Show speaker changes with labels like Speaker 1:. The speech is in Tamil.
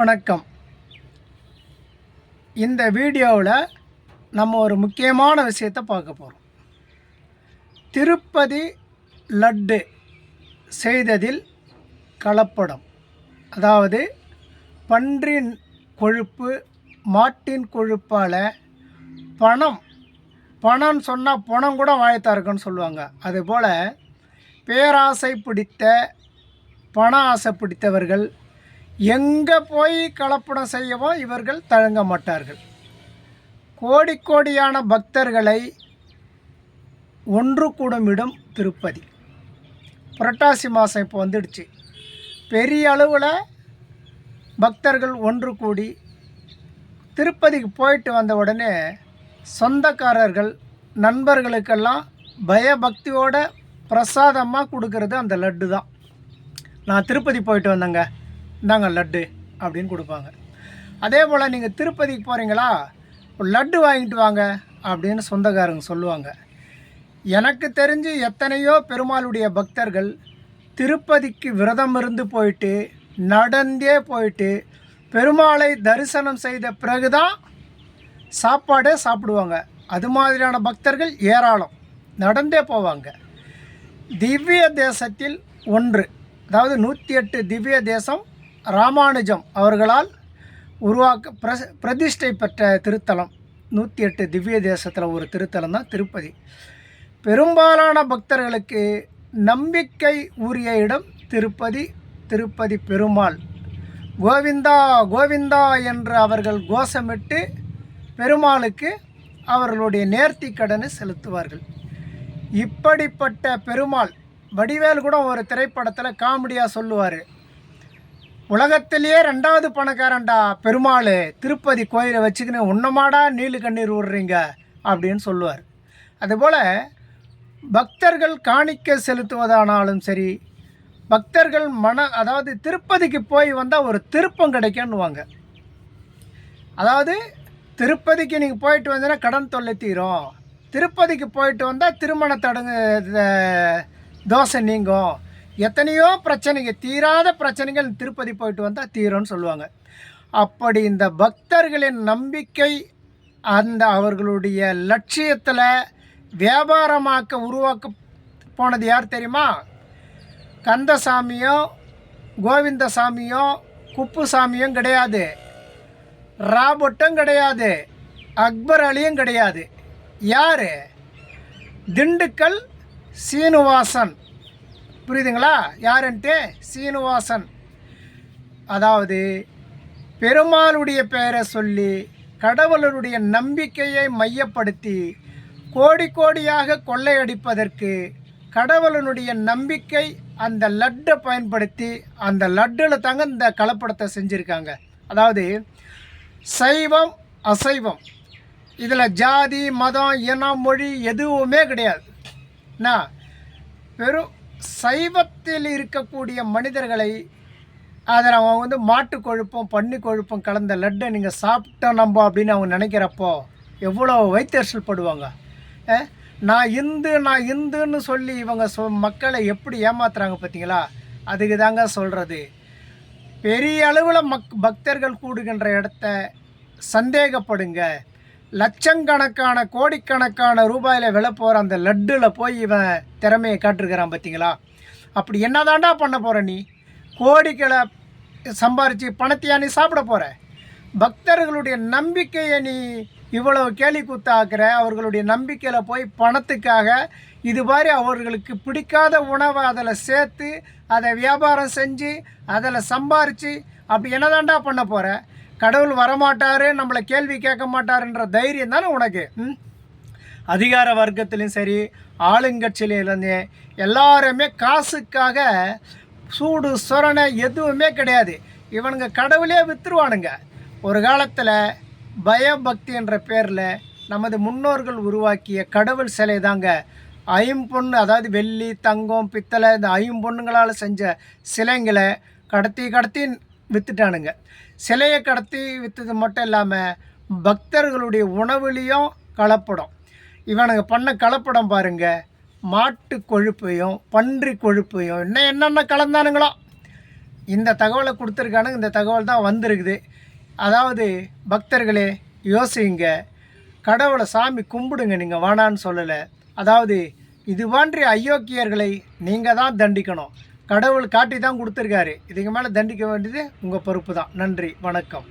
Speaker 1: வணக்கம். இந்த வீடியோவில் நம்ம ஒரு முக்கியமான விஷயத்தை பார்க்க போகிறோம். திருப்பதி லட்டு செய்ததில் கலப்படம், அதாவது பன்றின் கொழுப்பு மாட்டின் கொழுப்பால் பணம் சொன்னால் பணம் கூட வாயத்தா இருக்குன்னு சொல்லுவாங்க. அதுபோல் பேராசை பிடித்த பண ஆசை பிடித்தவர்கள் எங்கே போய் கலப்படம் செய்யவும் இவர்கள் தயங்க மாட்டார்கள். கோடியான பக்தர்களை ஒன்று கூடும் இடம் திருப்பதி. புரட்டாசி மாதம் இப்போ வந்துடுச்சு. பெரிய அளவில் பக்தர்கள் ஒன்று கூடி திருப்பதிக்கு போயிட்டு வந்த உடனே சொந்தக்காரர்கள் நண்பர்களுக்கெல்லாம் பயபக்தியோட பிரசாதமாக கொடுக்கறது அந்த லட்டு தான். நான் திருப்பதி போயிட்டு வந்தேங்க, இந்தாங்க லட்டு அப்படின்னு கொடுப்பாங்க. அதே போல் நீங்கள் திருப்பதிக்கு போகிறீங்களா, லட்டு வாங்கிட்டு வாங்க அப்படின்னு சொந்தக்காரங்க சொல்லுவாங்க. எனக்கு தெரிஞ்சு எத்தனையோ பெருமாளுடைய பக்தர்கள் திருப்பதிக்கு விரதம் இருந்து போயிட்டு நடந்தே போயிட்டு பெருமாளை தரிசனம் செய்த பிறகு தான் சாப்பாடே சாப்பிடுவாங்க. அது மாதிரியான பக்தர்கள் ஏராளம் நடந்தே போவாங்க. திவ்ய தேசத்தில் ஒன்று, அதாவது 108 திவ்ய தேசம் ராமானுஜம் அவர்களால் பிரதிஷ்டை பெற்ற திருத்தலம். 108 திவ்ய தேசத்தில் ஒரு திருத்தலம் தான் திருப்பதி. பெரும்பாலான பக்தர்களுக்கு நம்பிக்கை உரிய இடம் திருப்பதி. திருப்பதி பெருமாள் கோவிந்தா கோவிந்தா என்று அவர்கள் கோஷமிட்டு பெருமாளுக்கு அவர்களுடைய நேர்த்தி கடனை செலுத்துவார்கள். இப்படிப்பட்ட பெருமாள், வடிவேல் கூட ஒரு திரைப்படத்தில் காமெடியாக சொல்லுவார், உலகத்திலேயே 2வது பணக்காரன்டா பெருமாள், திருப்பதி கோயிலை வச்சுக்கின்னு உன்னமாடா நீலு கண்ணீர் விடுறீங்க அப்படின்னு சொல்லுவார். அதுபோல் பக்தர்கள் காணிக்கை செலுத்துவதானாலும் சரி, பக்தர்கள் அதாவது திருப்பதிக்கு போய் வந்தால் ஒரு திருப்பம் கிடைக்குன்னுவாங்க. அதாவது திருப்பதிக்கு நீங்கள் போயிட்டு வந்தீங்கன்னா கடன் தொல்லை தீரும், திருப்பதிக்கு போயிட்டு வந்தால் திருமண தோசை நீங்கும், எத்தனையோ பிரச்சனைகள், தீராத பிரச்சனைகள் திருப்பதி போயிட்டு வந்தால் தீரும்னு சொல்லுவாங்க. அப்படி இந்த பக்தர்களின் நம்பிக்கை அந்த அவர்களுடைய லட்சியத்தில் வியாபாரமாக்க உருவாக்க போனது யார் தெரியுமா? கந்தசாமியோ கோவிந்தசாமியோ குப்புசாமியும் கிடையாது, ராபர்ட்டும் கிடையாது, அக்பர் அலியும் கிடையாது. யார்? திண்டுக்கல் சீனிவாசன். புரியுதுங்களா யாருன்ட்டு? சீனிவாசன். அதாவது பெருமாளுடைய பெயரை சொல்லி கடவுளுடைய நம்பிக்கையை மையப்படுத்தி கோடியாக கொள்ளையடிப்பதற்கு கடவுளுடைய நம்பிக்கை அந்த லட்டை பயன்படுத்தி அந்த லட்டில் தாங்க இந்த கலப்படத்தை செஞ்சுருக்காங்க. அதாவது சைவம் அசைவம், இதில் ஜாதி மதம் இனம் மொழி எதுவுமே கிடையாது. வெறும் சைவத்தில் இருக்கக்கூடிய மனிதர்களை அதில் அவங்க மாட்டு கொழுப்பும் பன்னி கொழுப்பும் கலந்த லட்டை நீங்கள் சாப்பிட்டோம் நம்ம அப்படின்னு அவங்க நினைக்கிறப்போ எவ்வளோ வைத்தறிச்சல் படுவாங்க. நான் இந்துன்னு சொல்லி இவங்க மக்களை எப்படி ஏமாத்துறாங்க பார்த்தீங்களா? அதுக்கு தாங்க சொல்கிறது, பெரிய அளவில் பக்தர்கள் கூடுகின்ற இடத்த சந்தேகப்படுங்க. லட்சக்கணக்கான கோடிக்கணக்கான ரூபாயில் விலை போகிற அந்த லட்டில் போய் இவன் திறமையை காட்டிருக்கிறான் பார்த்தீங்களா? அப்படி என்னதாண்டா பண்ண போகிற நீ? கோடிகளை சம்பாரித்து பணத்தையா நீ சாப்பிட போகிற? பக்தர்களுடைய நம்பிக்கையை நீ இவ்வளவு கேலி கூத்தாக்குற. அவர்களுடைய நம்பிக்கையில் போய் பணத்துக்காக இது மாதிரி அவர்களுக்கு பிடிக்காத உணவை அதில் சேர்த்து அதை வியாபாரம் செஞ்சு அதில் சம்பாரித்து அப்படி என்னதாண்டா பண்ண போகிற? கடவுள் வரமாட்டார், நம்மளை கேள்வி கேட்க மாட்டாருன்ற தைரியம் தானே உனக்கு. அதிகார வர்க்கத்திலையும் சரி ஆளுங்கட்சியிலேருந்து எல்லாருமே காசுக்காக சூடு சொரணை எதுவுமே கிடையாது. இவனுங்க கடவுளே விற்றுருவானுங்க. ஒரு காலத்தில் பயபக்தி என்ற பேரில் நமது முன்னோர்கள் உருவாக்கிய கடவுள் சிலை தாங்க ஐம்பொன்று, அதாவது வெள்ளி தங்கம் பித்தளை இந்த ஐம்பொண்ணுங்களால் செஞ்ச சிலைங்களை கடத்தி விற்றுட்டானுங்க. சிலையை கடத்தி விற்றது மட்டும் இல்லாமல் பக்தர்களுடைய உணவுலேயும் கலப்படம். இவனுங்க பண்ண கலப்படம் பாருங்கள், மாட்டு கொழுப்பையும் பன்றி கொழுப்பையும் என்னென்ன கலந்தானுங்களோ இந்த தகவலை கொடுத்துருக்கானுங்க, இந்த தகவல் தான் வந்திருக்குது. அதாவது பக்தர்களே யோசிங்க, கடவுளை சாமி கும்பிடுங்க, நீங்கள் வேணான்னு சொல்லலை. அதாவது இது போன்ற அயோக்கியர்களை நீங்கள் தான் தண்டிக்கணும். கடவுள் காட்டி தான் கொடுத்துருக்காரு. இதுக்கு மேலே தண்டிக்க வேண்டியது உங்கள் பொறுப்பு தான். நன்றி, வணக்கம்.